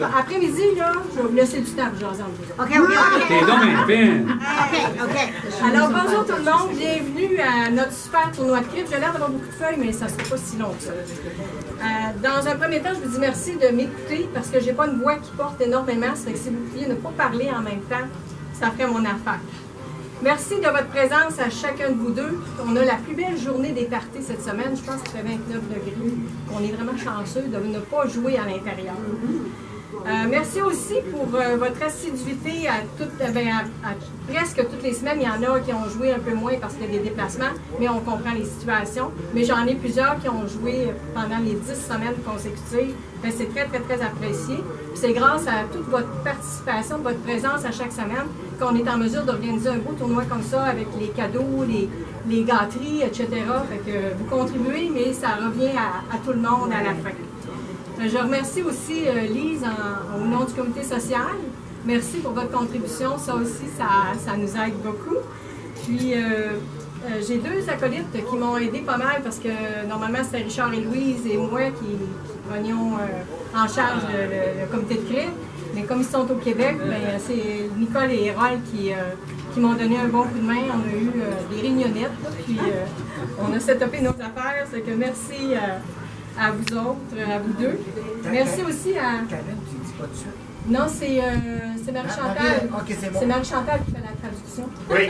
Après-midi, là, je vais vous laisser du temps pour jaser entre vous. OK. T'es donc un fin. OK. Alors, bonjour tout le monde, bienvenue à notre super tournoi de crypte. J'ai l'air d'avoir beaucoup de feuilles, mais ça ne sera pas si long que ça. Dans un premier temps, je vous dis merci de m'écouter parce que j'ai pas une voix qui porte énormément. Ça fait que si vous pouviez ne pas parler en même temps, ça ferait mon affaire. Merci de votre présence à chacun de vous deux. On a la plus belle journée des parties cette semaine. Je pense qu'il fait 29 degrés. On est vraiment chanceux de ne pas jouer à l'intérieur. Merci aussi pour votre assiduité à presque toutes les semaines. Il y en a qui ont joué un peu moins parce qu'il y a des déplacements, mais on comprend les situations. Mais j'en ai plusieurs qui ont joué pendant les 10 semaines consécutives. C'est très, très, très apprécié. C'est grâce à toute votre participation, votre présence à chaque semaine qu'on est en mesure d'organiser un beau tournoi comme ça avec les cadeaux, les gâteries, etc. Fait que vous contribuez, mais ça revient à tout le monde à la fin. Je remercie aussi Lise au nom du comité social. Merci pour votre contribution. Ça aussi, ça nous aide beaucoup. Puis, j'ai deux acolytes qui m'ont aidé pas mal parce que normalement, c'était Richard et Louise et moi qui prenions en charge le comité de cré. Mais comme ils sont au Québec, c'est Nicole et Hérol qui m'ont donné un bon coup de main. On a eu des réunionnettes, puis on a setupé nos affaires. C'est que merci à vous autres, à vous deux. Merci aussi à... Non, c'est Marie-Chantal. C'est Marie-Chantal qui fait la traduction. Oui.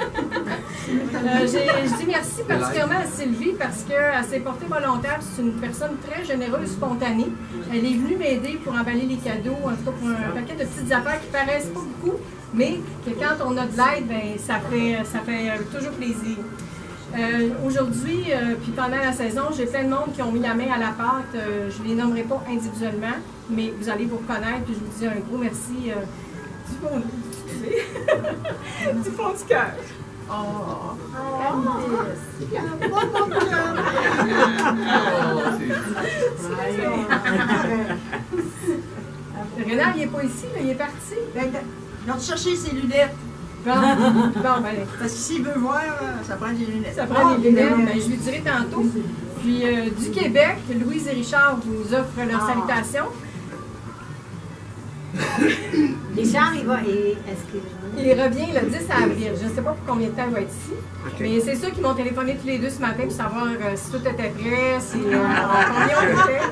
Je dis merci particulièrement à Sylvie parce qu'elle s'est portée volontaire. C'est une personne très généreuse, spontanée. Elle est venue m'aider pour emballer les cadeaux, en tout cas pour un paquet de petites affaires qui paraissent pas beaucoup, mais que quand on a de l'aide, ça fait toujours plaisir. Aujourd'hui, puis pendant la saison, j'ai plein de monde qui ont mis la main à la pâte. Je ne les nommerai pas individuellement, mais vous allez vous reconnaître. Puis je vous dis un gros merci du fond du fond du cœur. Rénal, il n'est pas ici, mais il est parti. Il va chercher ses lunettes. Bon, parce que s'il veut voir, ça prend des lunettes. Ça prend des lunettes, je lui dirai tantôt. Puis du Québec, Louise et Richard vous offrent leurs salutations. Richard, il revient le 10 avril. Je ne sais pas pour combien de temps il va être ici. Mais c'est ceux qui m'ont téléphoné tous les deux ce matin pour savoir si tout était prêt, si combien on était.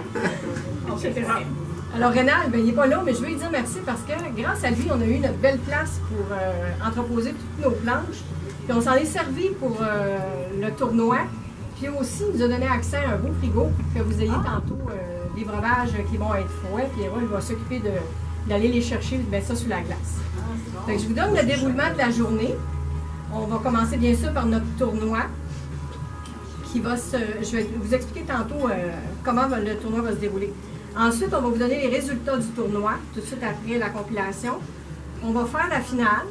etc. Alors, Rénal, il n'est pas là, mais je veux lui dire merci parce que grâce à lui, on a eu une belle place pour entreposer toutes nos planches. Puis on s'en est servi pour le tournoi. Puis aussi, il nous a donné accès à un beau frigo pour que vous ayez tantôt des breuvages qui vont être froids. Puis il va s'occuper d'aller les chercher et de mettre ça sur la glace. Donc, je vous donne le déroulement de la journée. On va commencer bien sûr par notre tournoi. Je vais vous expliquer tantôt comment le tournoi va se dérouler. Ensuite, on va vous donner les résultats du tournoi, tout de suite après la compilation. On va faire la finale.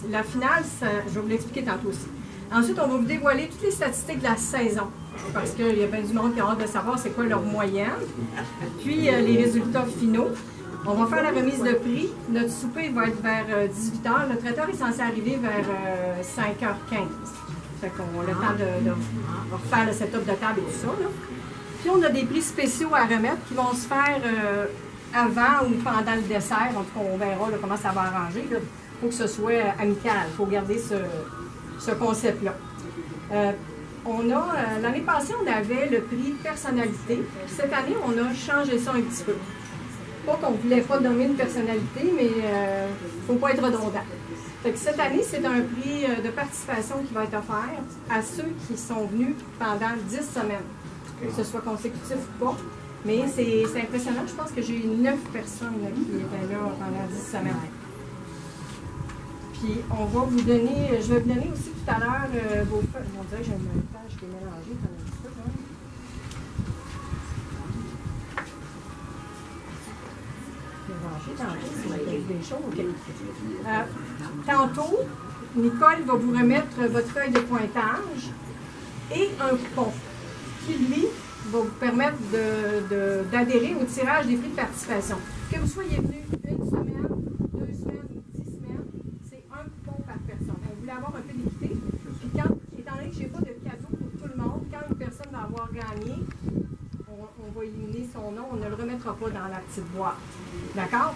La finale, je vais vous l'expliquer tantôt aussi. Ensuite, on va vous dévoiler toutes les statistiques de la saison, parce qu'il y a bien du monde qui a hâte de savoir c'est quoi leur moyenne. Puis, les résultats finaux. On va faire la remise de prix. Notre souper va être vers 18h. Le traiteur est censé arriver vers 5h15. Fait qu'on a le temps de refaire le setup de table et tout ça, là. Puis on a des prix spéciaux à remettre qui vont se faire avant ou pendant le dessert. En tout cas, on verra là, comment ça va arranger. Il faut que ce soit amical. Il faut garder ce concept-là. L'année passée, on avait le prix personnalité. Cette année, on a changé ça un petit peu. Pas qu'on ne voulait pas nommer une personnalité, mais il ne faut pas être redondant. Fait que cette année, c'est un prix de participation qui va être offert à ceux qui sont venus pendant 10 semaines. Que ce soit consécutif ou pas. Mais c'est impressionnant. Je pense que j'ai eu 9 personnes là, qui étaient là pendant 10 semaines. Puis, on va vous donner, je vais vous donner aussi tout à l'heure vos feuilles. On dirait que j'ai une page qui est mélangée pendant un petit peu. Tantôt, Nicole va vous remettre votre feuille de pointage et un coupon qui, lui, va vous permettre d'adhérer au tirage des prix de participation. Que vous soyez venu une semaine, 2 semaines ou 10 semaines, c'est un coupon par personne. On voulait avoir un peu d'équité. Puis étant donné que je n'ai pas de cadeau pour tout le monde, quand une personne va avoir gagné, on va éliminer son nom, on ne le remettra rentrera pas dans la petite boîte. D'accord?